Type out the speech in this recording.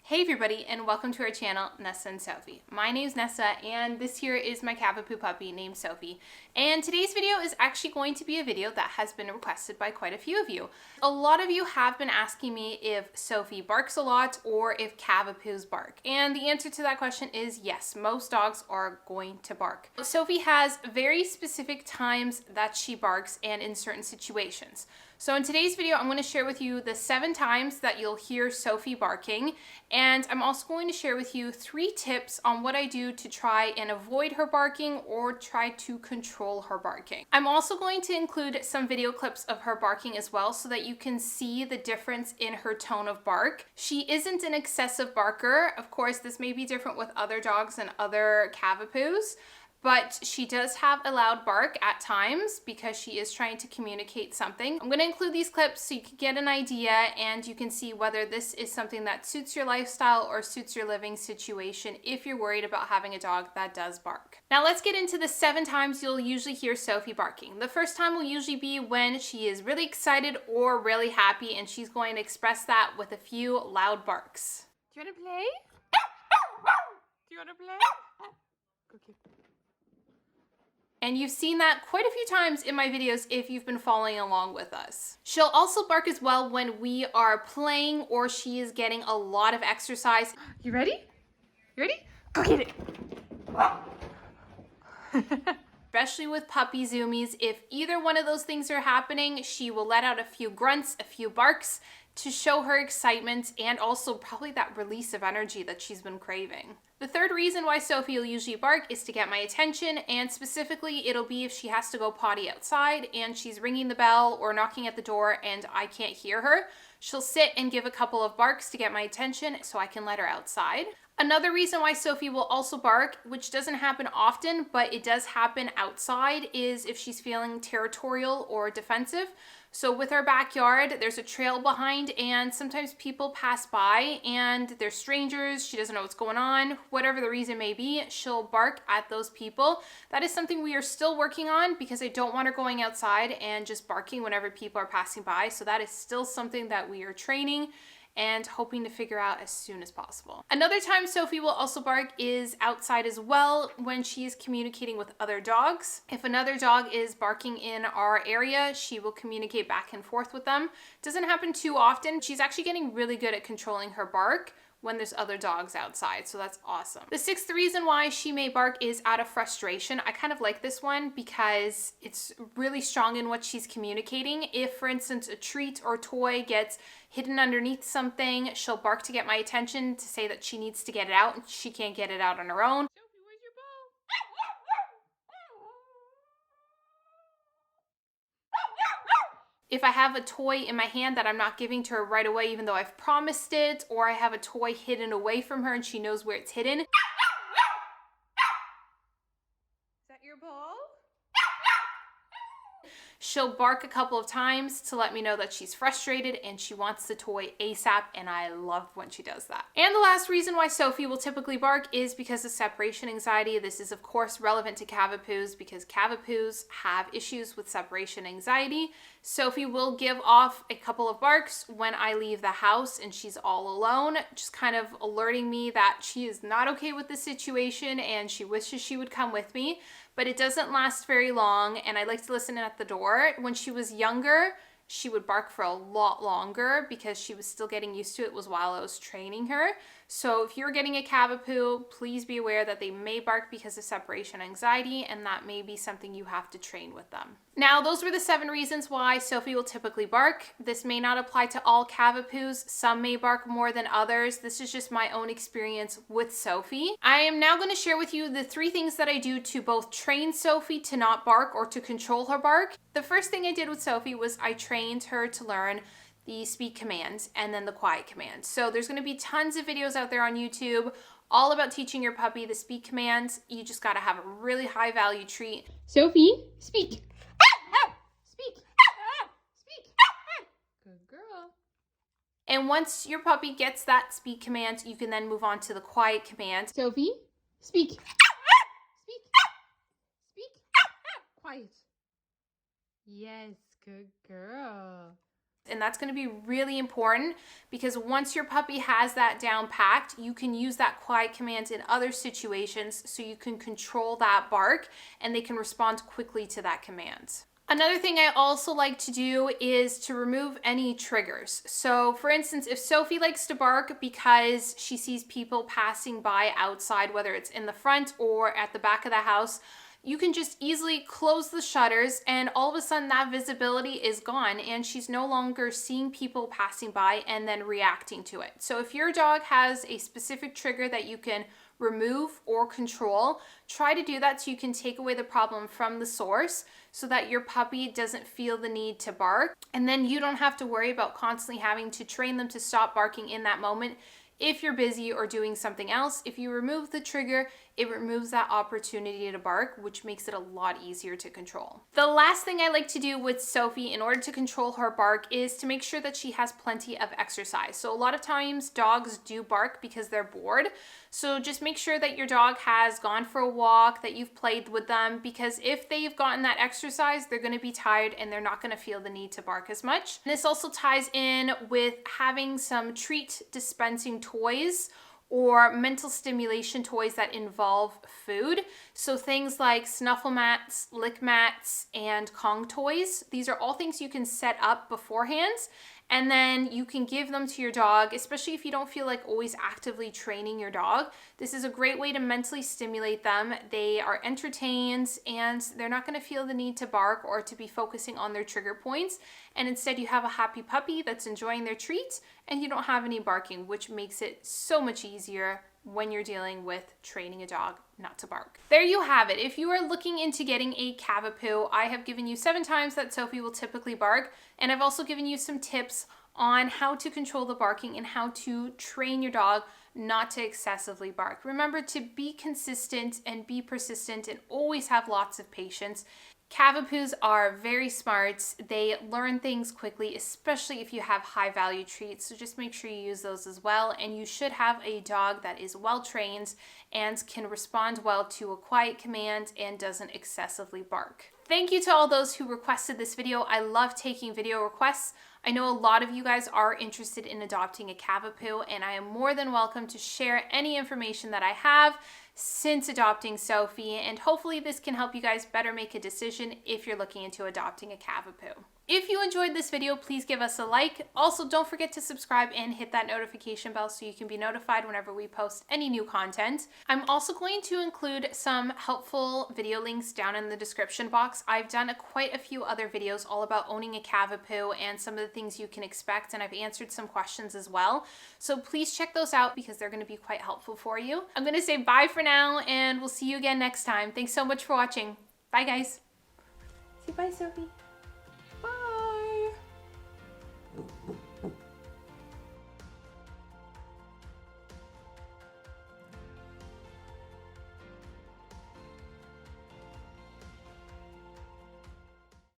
Hey everybody, and welcome to our channel, Nessa and Sophie. My name's Nessa, and this here is my Cavapoo puppy named Sophie. And today's video is actually going to be a video that has been requested by quite a few of you. A lot of you have been asking me if Sophie barks a lot or if Cavapoos bark. And the answer to that question is yes, most dogs are going to bark. Sophie has very specific times that she barks and in certain situations. So in today's video, I'm going to share with you the 7 times that you'll hear Sophie barking, and I'm also going to share with you 3 tips on what I do to try and avoid her barking or try to control her barking. I'm also going to include some video clips of her barking as well so that you can see the difference in her tone of bark. She isn't an excessive barker. Of course, this may be different with other dogs and other Cavapoos, but she does have a loud bark at times because she is trying to communicate something. I'm going to include these clips so you can get an idea and you can see whether this is something that suits your lifestyle or suits your living situation if you're worried about having a dog that does bark. Now let's get into the 7 times you'll usually hear Sophie barking. The first time will usually be when she is really excited or really happy, and she's going to express that with a few loud barks. Do you want to play? Do you want to play? Okay. And you've seen that quite a few times in my videos if you've been following along with us. She'll also bark as well when we are playing or she is getting a lot of exercise. You ready? You ready? Go get it. Especially with puppy zoomies, if either one of those things are happening, she will let out a few grunts, a few barks to show her excitement and also probably that release of energy that she's been craving. The third reason why Sophie will usually bark is to get my attention, and specifically it'll be if she has to go potty outside and she's ringing the bell or knocking at the door and I can't hear her. She'll sit and give a couple of barks to get my attention so I can let her outside. Another reason why Sophie will also bark, which doesn't happen often, but it does happen outside, is if she's feeling territorial or defensive. So with our backyard, there's a trail behind and sometimes people pass by and they're strangers, she doesn't know what's going on, whatever the reason may be, she'll bark at those people. That is something we are still working on because I don't want her going outside and just barking whenever people are passing by. So that is still something that we are training and hoping to figure out as soon as possible. Another time Sophie will also bark is outside as well when she is communicating with other dogs. If another dog is barking in our area, she will communicate back and forth with them. Doesn't happen too often. She's actually getting really good at controlling her bark when there's other dogs outside, so that's awesome. The 6th reason why she may bark is out of frustration. I kind of like this one because it's really strong in what she's communicating. If, for instance, a treat or toy gets hidden underneath something, she'll bark to get my attention to say that she needs to get it out and she can't get it out on her own. Sophie, where's your ball? If I have a toy in my hand that I'm not giving to her right away, even though I've promised it, or I have a toy hidden away from her and she knows where it's hidden. Is that your ball? She'll bark a couple of times to let me know that she's frustrated and she wants the toy ASAP, and I love when she does that. And the last reason why Sophie will typically bark is because of separation anxiety. This is of course relevant to Cavapoos because Cavapoos have issues with separation anxiety. Sophie will give off a couple of barks when I leave the house and she's all alone, just kind of alerting me that she is not okay with the situation and she wishes she would come with me. But it doesn't last very long, and I like to listen in at the door. When she was younger, she would bark for a lot longer because she was still getting used to it. It was while I was training her. So if you're getting a Cavapoo, please be aware that they may bark because of separation anxiety, and that may be something you have to train with them. Now, those were the 7 reasons why Sophie will typically bark. This may not apply to all Cavapoos. Some may bark more than others. This is just my own experience with Sophie. I am now going to share with you the 3 things that I do to both train Sophie to not bark or to control her bark. The first thing I did with Sophie was I trained her to learn the speak command and then the quiet command. So there's going to be tons of videos out there on YouTube all about teaching your puppy the speak commands. You just got to have a really high value treat. Sophie, speak. Speak. Speak. Good girl. And once your puppy gets that speak command, you can then move on to the quiet command. Sophie, speak. Speak. Speak. Quiet. Yes, good girl. And that's going to be really important because once your puppy has that down packed, you can use that quiet command in other situations so you can control that bark and they can respond quickly to that command. Another thing I also like to do is to remove any triggers. So for instance, if Sophie likes to bark because she sees people passing by outside, whether it's in the front or at the back of the house, you can just easily close the shutters and all of a sudden that visibility is gone and she's no longer seeing people passing by and then reacting to it. So if your dog has a specific trigger that you can remove or control, try to do that so you can take away the problem from the source so that your puppy doesn't feel the need to bark. And then you don't have to worry about constantly having to train them to stop barking in that moment. If you're busy or doing something else, if you remove the trigger, it removes that opportunity to bark, which makes it a lot easier to control. The last thing I like to do with Sophie in order to control her bark is to make sure that she has plenty of exercise. So a lot of times dogs do bark because they're bored. So just make sure that your dog has gone for a walk, that you've played with them, because if they've gotten that exercise, they're going to be tired and they're not going to feel the need to bark as much. And this also ties in with having some treat dispensing toys or mental stimulation toys that involve food. So things like snuffle mats, lick mats, and Kong toys. These are all things you can set up beforehand and then you can give them to your dog, especially if you don't feel like always actively training your dog. This is a great way to mentally stimulate them. They are entertained and they're not going to feel the need to bark or to be focusing on their trigger points. And instead you have a happy puppy that's enjoying their treat and you don't have any barking, which makes it so much easier when you're dealing with training a dog not to bark. There you have it. If you are looking into getting a Cavapoo, I have given you 7 times that Sophie will typically bark, and I've also given you some tips on how to control the barking and how to train your dog not to excessively bark. Remember to be consistent and be persistent and always have lots of patience. Cavapoos are very smart. They learn things quickly, especially if you have high value treats. So just make sure you use those as well. And you should have a dog that is well trained and can respond well to a quiet command and doesn't excessively bark. Thank you to all those who requested this video. I love taking video requests. I know a lot of you guys are interested in adopting a Cavapoo, and I am more than welcome to share any information that I have since adopting Sophie, and hopefully this can help you guys better make a decision if you're looking into adopting a Cavapoo. If you enjoyed this video, please give us a like. Also, don't forget to subscribe and hit that notification bell so you can be notified whenever we post any new content. I'm also going to include some helpful video links down in the description box. I've done quite a few other videos all about owning a Cavapoo and some of the things you can expect, and I've answered some questions as well. So please check those out because they're going to be quite helpful for you. I'm going to say bye for now, and we'll see you again next time. Thanks so much for watching. Bye, guys. Say bye, Sophie. Bye.